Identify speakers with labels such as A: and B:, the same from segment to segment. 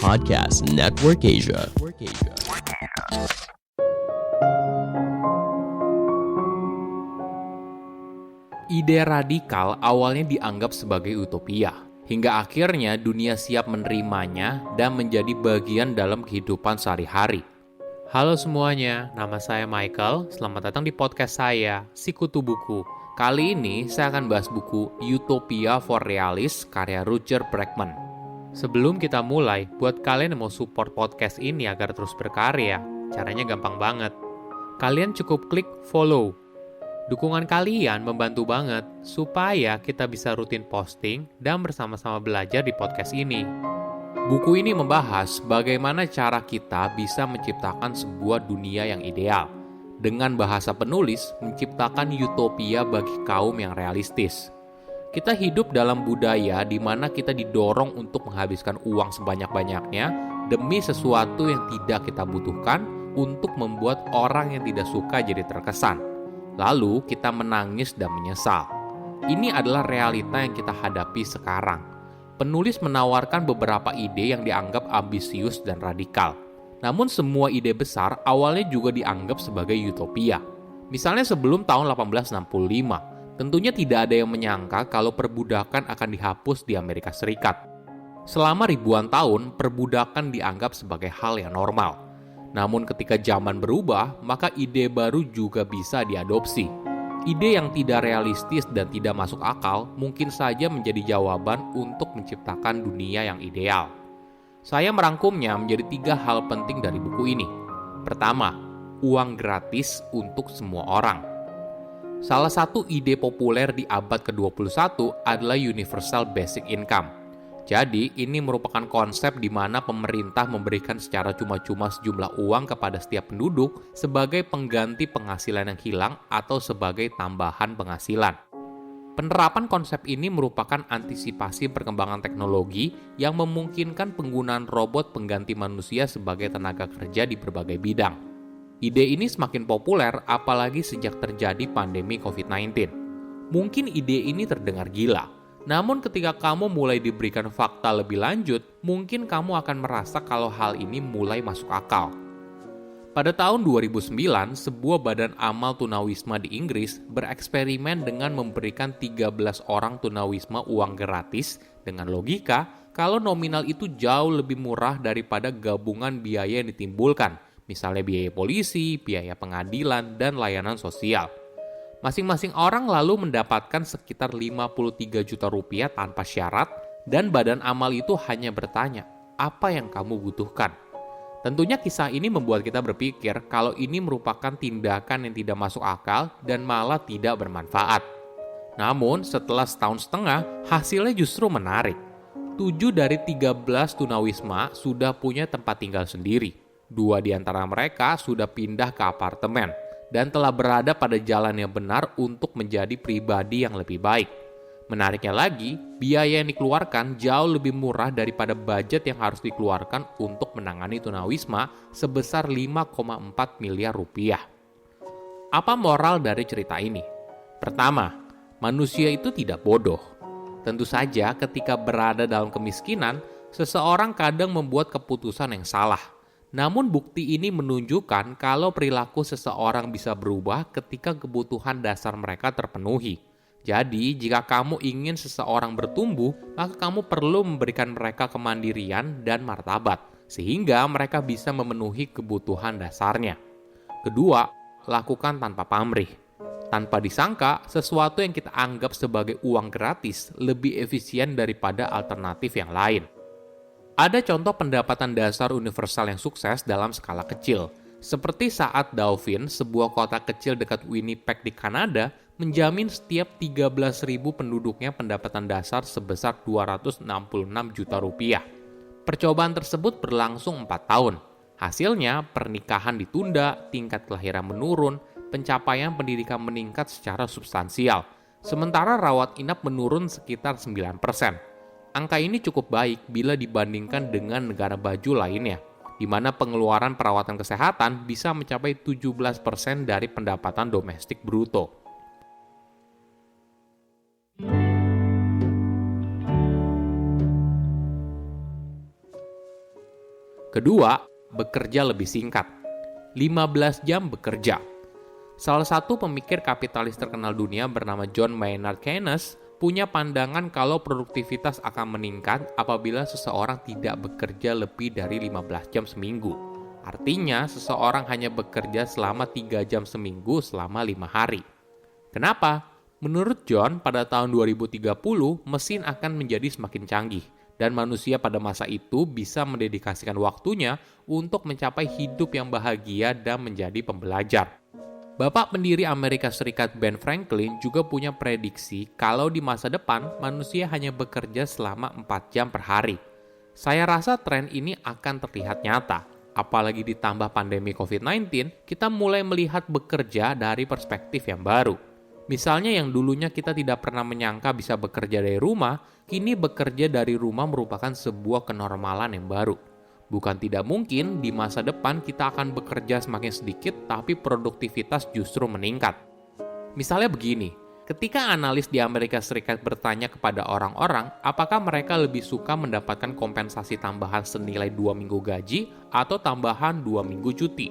A: Podcast Network Asia.
B: Ide radikal awalnya dianggap sebagai utopia, hingga akhirnya dunia siap menerimanya dan menjadi bagian dalam kehidupan sehari-hari. Halo semuanya, nama saya Michael. Selamat datang di podcast saya, Sikutu Buku. Kali ini saya akan bahas buku Utopia for Realists karya Roger Bregman. Sebelum kita mulai, buat kalian yang mau support podcast ini agar terus berkarya, caranya gampang banget. Kalian cukup klik follow. Dukungan kalian membantu banget supaya kita bisa rutin posting dan bersama-sama belajar di podcast ini. Buku ini membahas bagaimana cara kita bisa menciptakan sebuah dunia yang ideal. Dengan bahasa penulis, menciptakan utopia bagi kaum yang realistis. Kita hidup dalam budaya di mana kita didorong untuk menghabiskan uang sebanyak-banyaknya demi sesuatu yang tidak kita butuhkan untuk membuat orang yang tidak suka jadi terkesan. Lalu kita menangis dan menyesal. Ini adalah realita yang kita hadapi sekarang. Penulis menawarkan beberapa ide yang dianggap ambisius dan radikal. Namun semua ide besar awalnya juga dianggap sebagai utopia. Misalnya sebelum tahun 1865, tentunya tidak ada yang menyangka kalau perbudakan akan dihapus di Amerika Serikat. Selama ribuan tahun, perbudakan dianggap sebagai hal yang normal. Namun ketika zaman berubah, maka ide baru juga bisa diadopsi. Ide yang tidak realistis dan tidak masuk akal mungkin saja menjadi jawaban untuk menciptakan dunia yang ideal. Saya merangkumnya menjadi 3 hal penting dari buku ini. Pertama, uang gratis untuk semua orang. Salah satu ide populer di abad ke-21 adalah Universal Basic Income. Jadi, ini merupakan konsep di mana pemerintah memberikan secara cuma-cuma sejumlah uang kepada setiap penduduk sebagai pengganti penghasilan yang hilang atau sebagai tambahan penghasilan. Penerapan konsep ini merupakan antisipasi perkembangan teknologi yang memungkinkan penggunaan robot pengganti manusia sebagai tenaga kerja di berbagai bidang. Ide ini semakin populer apalagi sejak terjadi pandemi COVID-19. Mungkin ide ini terdengar gila, namun ketika kamu mulai diberikan fakta lebih lanjut, mungkin kamu akan merasa kalau hal ini mulai masuk akal. Pada tahun 2009, sebuah badan amal tunawisma di Inggris bereksperimen dengan memberikan 13 orang tunawisma uang gratis dengan logika kalau nominal itu jauh lebih murah daripada gabungan biaya yang ditimbulkan, misalnya biaya polisi, biaya pengadilan, dan layanan sosial. Masing-masing orang lalu mendapatkan sekitar 53 juta rupiah tanpa syarat, dan badan amal itu hanya bertanya, apa yang kamu butuhkan? Tentunya kisah ini membuat kita berpikir kalau ini merupakan tindakan yang tidak masuk akal dan malah tidak bermanfaat. Namun setelah setahun setengah, hasilnya justru menarik. 7 dari 13 tunawisma sudah punya tempat tinggal sendiri. 2 di antara mereka sudah pindah ke apartemen dan telah berada pada jalan yang benar untuk menjadi pribadi yang lebih baik. Menariknya lagi, biaya yang dikeluarkan jauh lebih murah daripada budget yang harus dikeluarkan untuk menangani tunawisma sebesar 5,4 miliar rupiah. Apa moral dari cerita ini? Pertama, manusia itu tidak bodoh. Tentu saja ketika berada dalam kemiskinan, seseorang kadang membuat keputusan yang salah. Namun bukti ini menunjukkan kalau perilaku seseorang bisa berubah ketika kebutuhan dasar mereka terpenuhi. Jadi, jika kamu ingin seseorang bertumbuh, maka kamu perlu memberikan mereka kemandirian dan martabat, sehingga mereka bisa memenuhi kebutuhan dasarnya. Kedua, lakukan tanpa pamrih. Tanpa disangka, sesuatu yang kita anggap sebagai uang gratis lebih efisien daripada alternatif yang lain. Ada contoh pendapatan dasar universal yang sukses dalam skala kecil, seperti saat Dauphin, sebuah kota kecil dekat Winnipeg di Kanada, menjamin setiap 13.000 penduduknya pendapatan dasar sebesar 266 juta rupiah. Percobaan tersebut berlangsung 4 tahun. Hasilnya, pernikahan ditunda, tingkat kelahiran menurun, pencapaian pendidikan meningkat secara substansial, sementara rawat inap menurun sekitar 9%. Angka ini cukup baik bila dibandingkan dengan negara maju lainnya, di mana pengeluaran perawatan kesehatan bisa mencapai 17% dari pendapatan domestik bruto. Kedua, bekerja lebih singkat. 15 jam bekerja. Salah satu pemikir kapitalis terkenal dunia bernama John Maynard Keynes punya pandangan kalau produktivitas akan meningkat apabila seseorang tidak bekerja lebih dari 15 jam seminggu. Artinya, seseorang hanya bekerja selama 3 jam seminggu selama 5 hari. Kenapa? Menurut John, pada tahun 2030, mesin akan menjadi semakin canggih, dan manusia pada masa itu bisa mendedikasikan waktunya untuk mencapai hidup yang bahagia dan menjadi pembelajar. Bapak pendiri Amerika Serikat Ben Franklin juga punya prediksi kalau di masa depan manusia hanya bekerja selama 4 jam per hari. Saya rasa tren ini akan terlihat nyata. Apalagi ditambah pandemi COVID-19, kita mulai melihat bekerja dari perspektif yang baru. Misalnya yang dulunya kita tidak pernah menyangka bisa bekerja dari rumah, kini bekerja dari rumah merupakan sebuah kenormalan yang baru. Bukan tidak mungkin di masa depan kita akan bekerja semakin sedikit tapi produktivitas justru meningkat. Misalnya begini, ketika analis di Amerika Serikat bertanya kepada orang-orang apakah mereka lebih suka mendapatkan kompensasi tambahan senilai 2 minggu gaji atau tambahan 2 minggu cuti.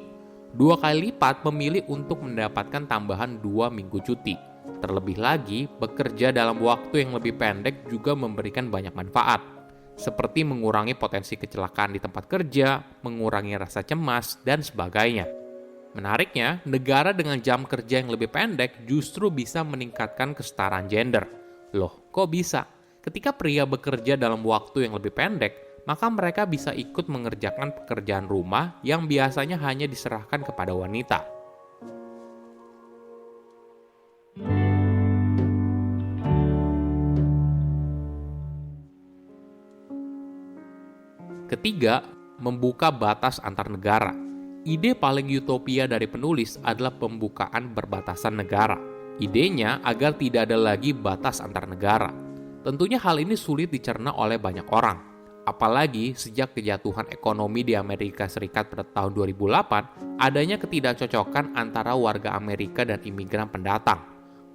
B: 2 kali lipat memilih untuk mendapatkan tambahan 2 minggu cuti. Terlebih lagi, bekerja dalam waktu yang lebih pendek juga memberikan banyak manfaat, seperti mengurangi potensi kecelakaan di tempat kerja, mengurangi rasa cemas, dan sebagainya. Menariknya, negara dengan jam kerja yang lebih pendek justru bisa meningkatkan kesetaraan gender. Loh, kok bisa? Ketika pria bekerja dalam waktu yang lebih pendek, maka mereka bisa ikut mengerjakan pekerjaan rumah yang biasanya hanya diserahkan kepada wanita. Ketiga, membuka batas antar negara. Ide paling utopia dari penulis adalah pembukaan perbatasan negara. Idenya agar tidak ada lagi batas antar negara. Tentunya hal ini sulit dicerna oleh banyak orang. Apalagi sejak kejatuhan ekonomi di Amerika Serikat pada tahun 2008, adanya ketidakcocokan antara warga Amerika dan imigran pendatang.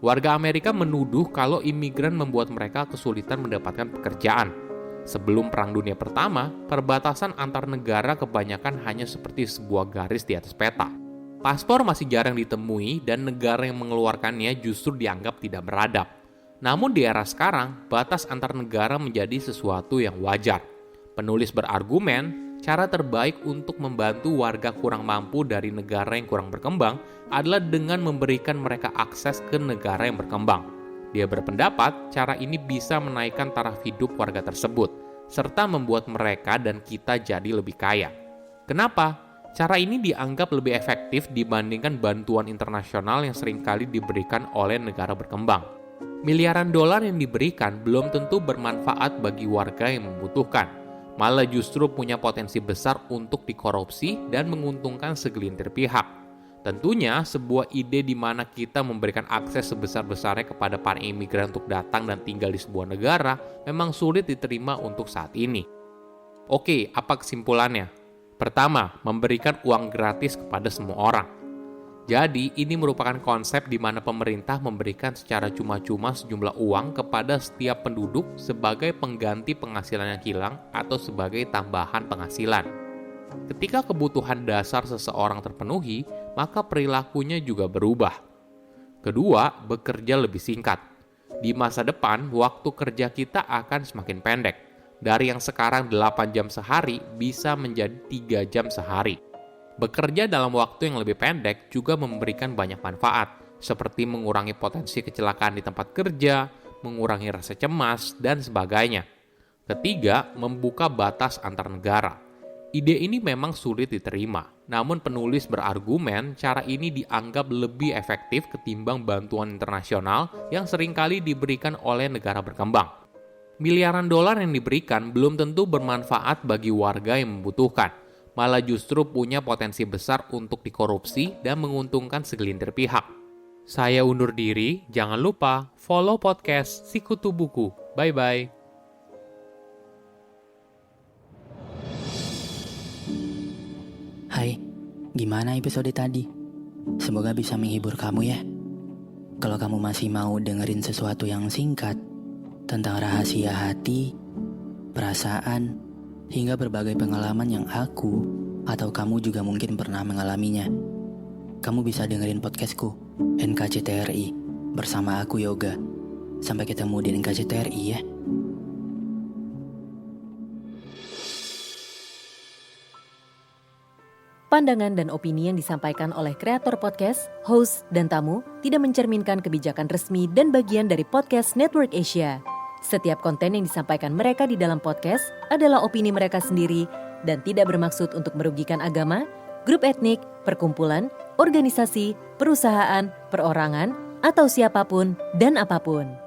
B: Warga Amerika menuduh kalau imigran membuat mereka kesulitan mendapatkan pekerjaan. Sebelum Perang Dunia Pertama, perbatasan antar negara kebanyakan hanya seperti sebuah garis di atas peta. Paspor masih jarang ditemui dan negara yang mengeluarkannya justru dianggap tidak beradab. Namun di era sekarang, batas antar negara menjadi sesuatu yang wajar. Penulis berargumen, cara terbaik untuk membantu warga kurang mampu dari negara yang kurang berkembang adalah dengan memberikan mereka akses ke negara yang berkembang. Dia berpendapat cara ini bisa menaikkan taraf hidup warga tersebut, serta membuat mereka dan kita jadi lebih kaya. Kenapa? Cara ini dianggap lebih efektif dibandingkan bantuan internasional yang seringkali diberikan oleh negara berkembang. Miliaran dolar yang diberikan belum tentu bermanfaat bagi warga yang membutuhkan, malah justru punya potensi besar untuk dikorupsi dan menguntungkan segelintir pihak. Tentunya, sebuah ide di mana kita memberikan akses sebesar-besarnya kepada para imigran untuk datang dan tinggal di sebuah negara memang sulit diterima untuk saat ini. Oke, apa kesimpulannya? Pertama, memberikan uang gratis kepada semua orang. Jadi, ini merupakan konsep di mana pemerintah memberikan secara cuma-cuma sejumlah uang kepada setiap penduduk sebagai pengganti penghasilan yang hilang atau sebagai tambahan penghasilan. Ketika kebutuhan dasar seseorang terpenuhi, maka perilakunya juga berubah. Kedua, bekerja lebih singkat. Di masa depan, waktu kerja kita akan semakin pendek. Dari yang sekarang 8 jam sehari bisa menjadi 3 jam sehari. Bekerja dalam waktu yang lebih pendek juga memberikan banyak manfaat, seperti mengurangi potensi kecelakaan di tempat kerja, mengurangi rasa cemas, dan sebagainya. Ketiga, membuka batas antar negara. Ide ini memang sulit diterima, namun penulis berargumen cara ini dianggap lebih efektif ketimbang bantuan internasional yang seringkali diberikan oleh negara berkembang. Miliaran dolar yang diberikan belum tentu bermanfaat bagi warga yang membutuhkan, malah justru punya potensi besar untuk dikorupsi dan menguntungkan segelintir pihak. Saya undur diri, jangan lupa follow podcast Sikutu Buku. Bye-bye.
C: Hai, gimana episode tadi? Semoga bisa menghibur kamu ya. Kalau kamu masih mau dengerin sesuatu yang singkat tentang rahasia hati, perasaan, hingga berbagai pengalaman yang aku atau kamu juga mungkin pernah mengalaminya. Kamu bisa dengerin podcastku, NKCTRI, bersama aku Yoga. Sampai ketemu di NKCTRI ya.
D: Pandangan dan opini yang disampaikan oleh kreator podcast, host, dan tamu tidak mencerminkan kebijakan resmi dan bagian dari podcast Network Asia. Setiap konten yang disampaikan mereka di dalam podcast adalah opini mereka sendiri dan tidak bermaksud untuk merugikan agama, grup etnik, perkumpulan, organisasi, perusahaan, perorangan, atau siapapun dan apapun.